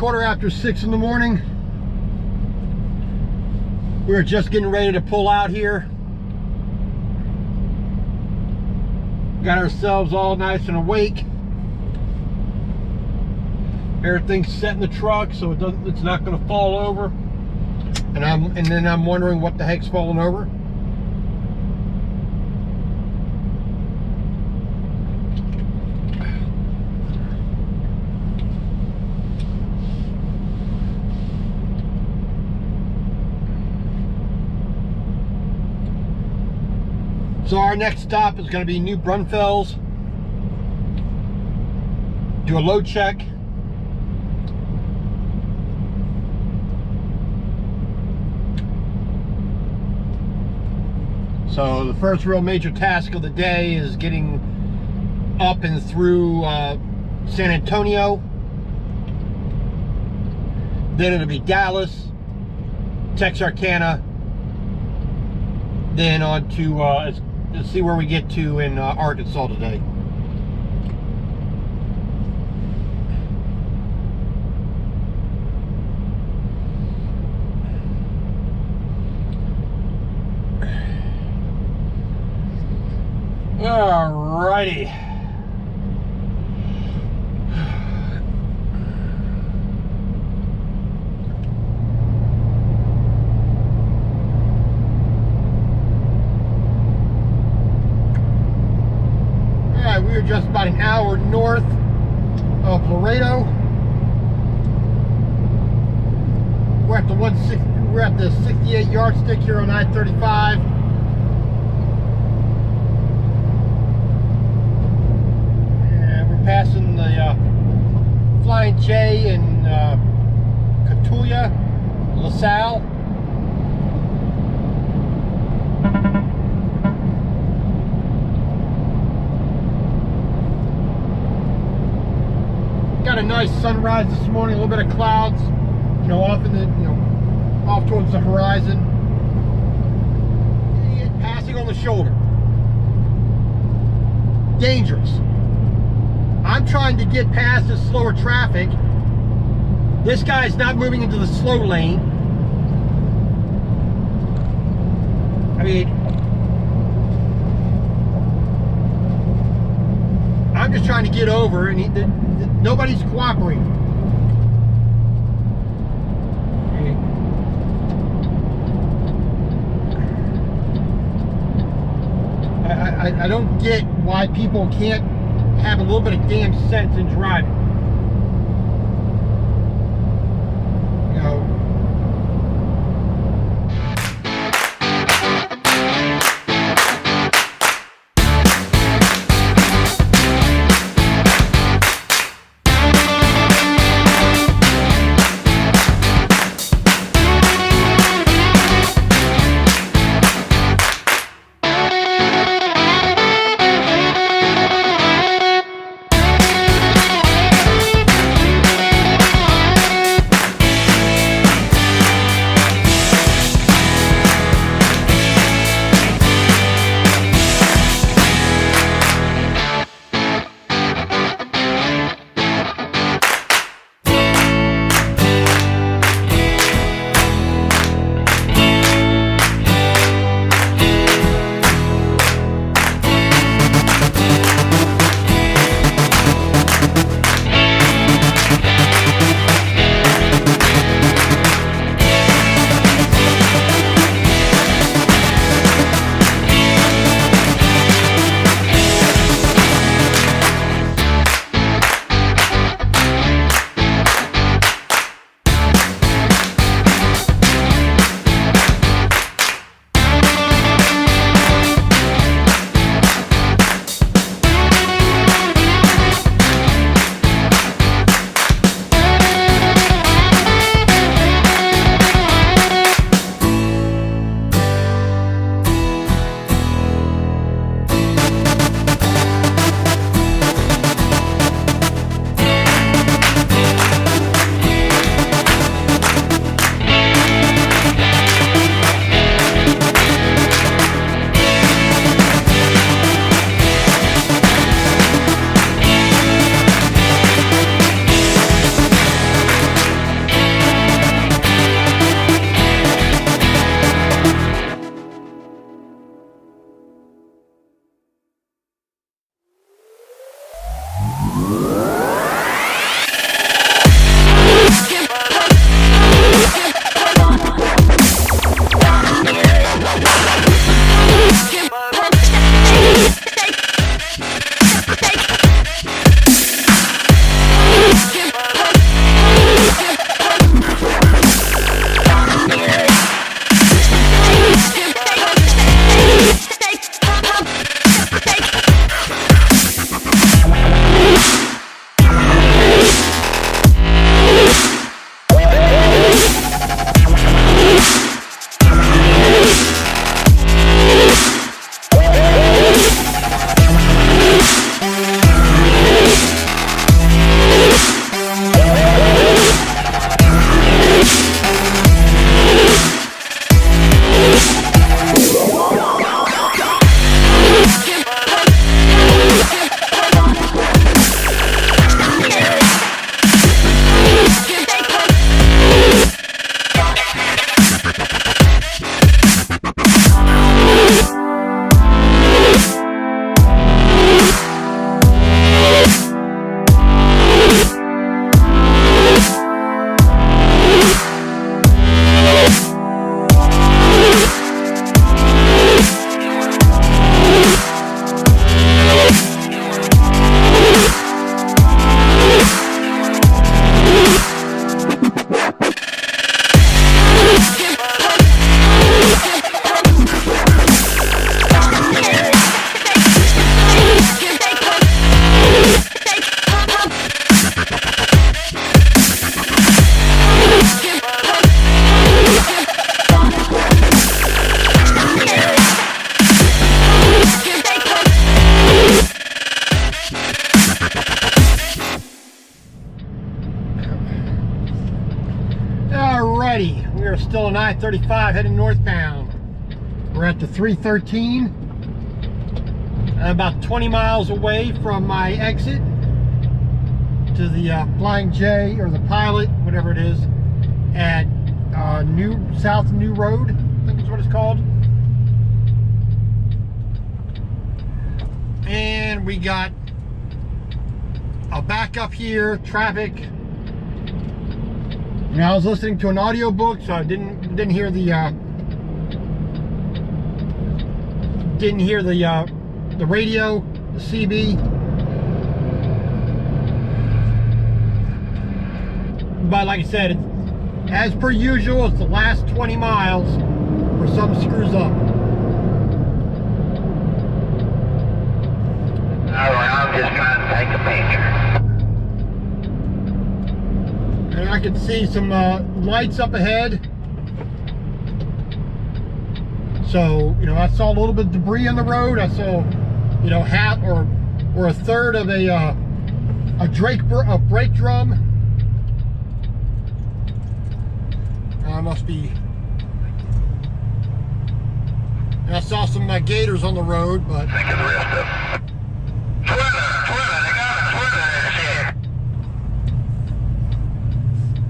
5:15 in the morning. We're just getting ready to pull out here. Got ourselves all nice and awake. Everything's set in the truck so it's not going to fall over. And then I'm wondering what the heck's falling over. So our next stop is going to be New Braunfels. Do a load check. So the first real major task of the day is getting up and through San Antonio. Then it'll be Dallas, Texarkana, then on to let's see where we get to in Arkansas today. Alrighty. Alright, we are just about an hour north of Laredo. We're at the 68 yardstick here on I-35. Passing the Flying J in Cotulla, LaSalle. Got a nice sunrise this morning, a little bit of clouds, off in the, off towards the horizon. Passing on the shoulder. Dangerous. I'm trying to get past this slower traffic. This guy's not moving into the slow lane. I mean, I'm just trying to get over, and nobody's cooperating. I don't get why people can't have a little bit of damn sense in driving. on I-35 heading northbound. We're at the 313. About 20 miles away from my exit to the Flying J, or the Pilot, whatever it is, at South New Road, I think is what it's called. And we got a backup here, traffic. Now I was listening to an audiobook, so I didn't hear the radio, the CB. But like I said, as per usual, it's the last 20 miles where something screws up. I'm just trying to take a picture. And I can see some lights up ahead. So, you know, I saw a little bit of debris on the road. I saw, you know, half or a third of a brake drum. Must be. And I saw some gators on the road, but. Think of the rest of them. Twitter, they got a Twitter and shit.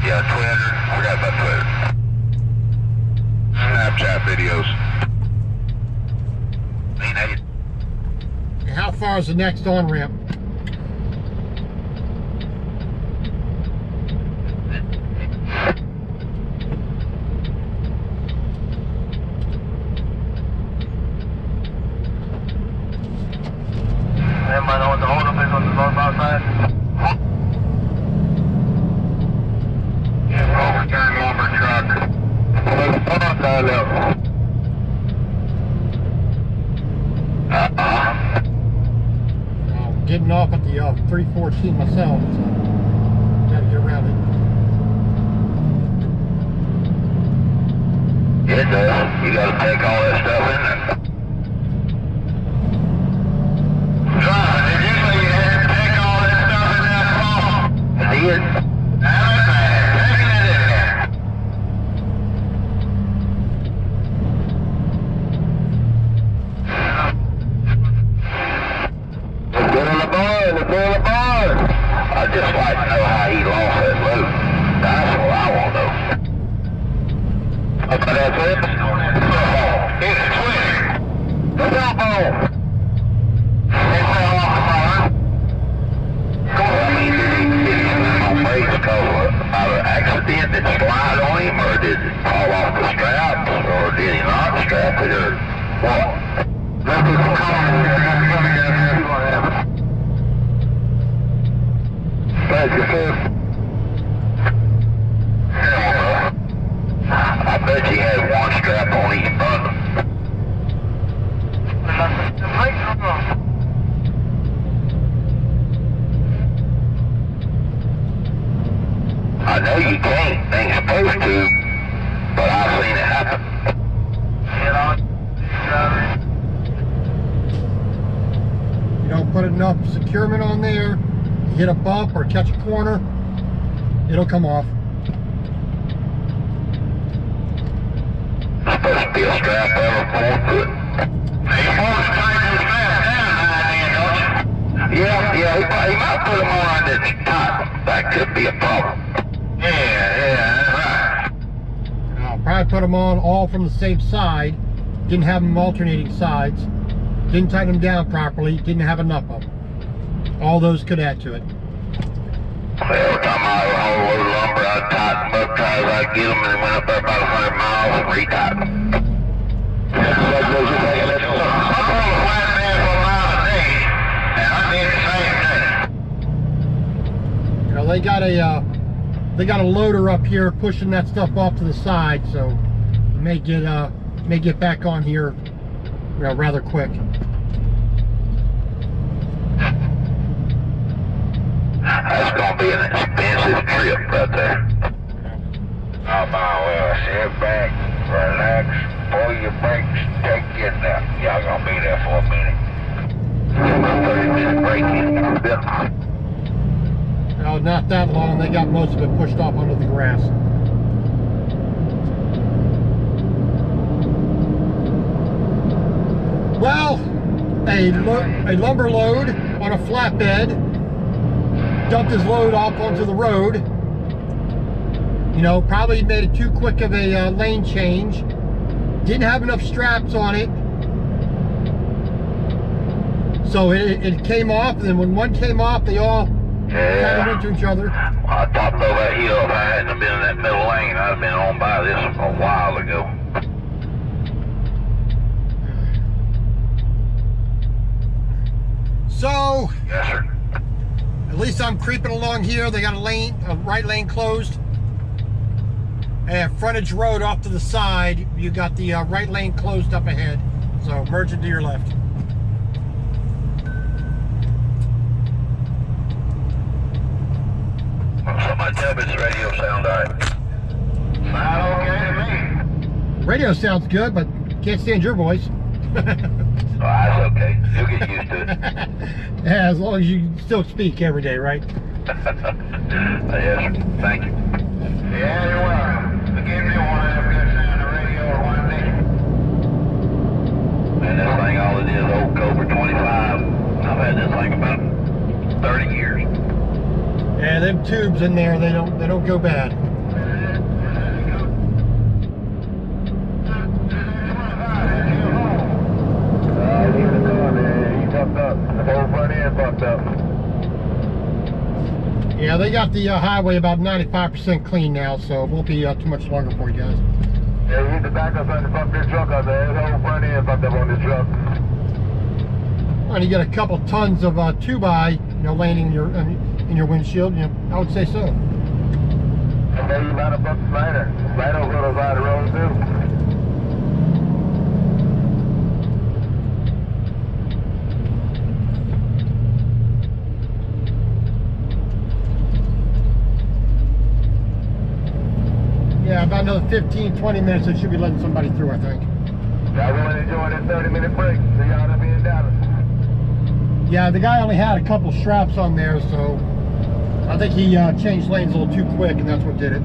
Yeah, Twitter. Forgot about Twitter. Snapchat videos. And how far is the next on-ramp? Everybody know what the holdup is on the northbound side? Overturned lumber truck. I'm getting off at the 314 myself, so gotta get around it. It does. You gotta take all that stuff in there. John, did you say you had to take all that stuff in that small? I did. That was bad. Taking it in there. Let's get on the barn. Let's get on the barn. I'd just like to know how he lost that load. That's what I want to know. That's it. It's a twin. The cell phone. It fell off the barn. I mean, did he on brakes because of an accident that slide on him, or did it fall off the straps, or did he not strap it, or what? Let's get some comments here. Let's come here and see what happens. Thank you, sir. I bet you had one strap on each bundle. I know you can't, ain't supposed to, but I've seen it happen. You don't put enough securement on there, you hit a bump or catch a corner, it'll come off. Supposed to be a strap ever pulled to it. Now you want to tighten the strap down then, don't you? Yeah, he might put them on that's tight. That could be a problem. Yeah, that's right. I'll probably put them on all from the same side. Didn't have them alternating sides. Didn't tighten them down properly. Didn't have enough of them. All those could add to it. Every time I haul a load of lumber, I'd tighten them up, try as I get them, and then went up there about 100 miles and retighten them. I'm pulling a flatbed for a mile a day, and I did the same thing. You know, they got a loader up here pushing that stuff off to the side, so you may get back on here, you know, rather quick. That's gonna be an expensive trip right there. Oh my, well, sit back, relax, pull your brakes, take your nap. Y'all gonna be there for a minute. 30-minute break in. No, not that long. They got most of it pushed off onto the grass. a lumber load on a flatbed, dumped his load off onto the road. You know, probably made it too quick of a lane change. Didn't have enough straps on it. So it came off, and then when one came off, they all kind of went to each other. I topped over that hill. If I hadn't been in that middle lane, I'd have been on by this a while ago. So, Yes, sir. at least I'm creeping along here. They got a right lane closed. And frontage road off to the side, you got the right lane closed up ahead. So merge it to your left. Somebody tell me this radio sound all right. Sound okay to me. Radio sounds good, but can't stand your voice. Oh, that's okay. You'll get used to it. Yeah, as long as you still speak every day, right? Yes, sir. Thank you. Yeah, you're welcome. Give me one of them good sound of radio or one day. And this thing, all it is, old Cobra 25. I've had this thing about 30 years. Yeah, them tubes in there, they don't go bad. Yeah, they got the highway about 95% clean now, so it won't be too much longer for you guys. Yeah, you hit the back up and fuck this truck out there. This whole front end fucked up on this truck. And you get a couple tons of 2x, you know, landing in your windshield. You know, I would say so. And then you might have fucked the liner. Right over the side of the road too. Yeah, about another 15-20 minutes, they should be letting somebody through, I think. Y'all really enjoying this 30-minute break? So y'all to be in Dallas. Yeah, the guy only had a couple straps on there, so I think he changed lanes a little too quick, and that's what did it.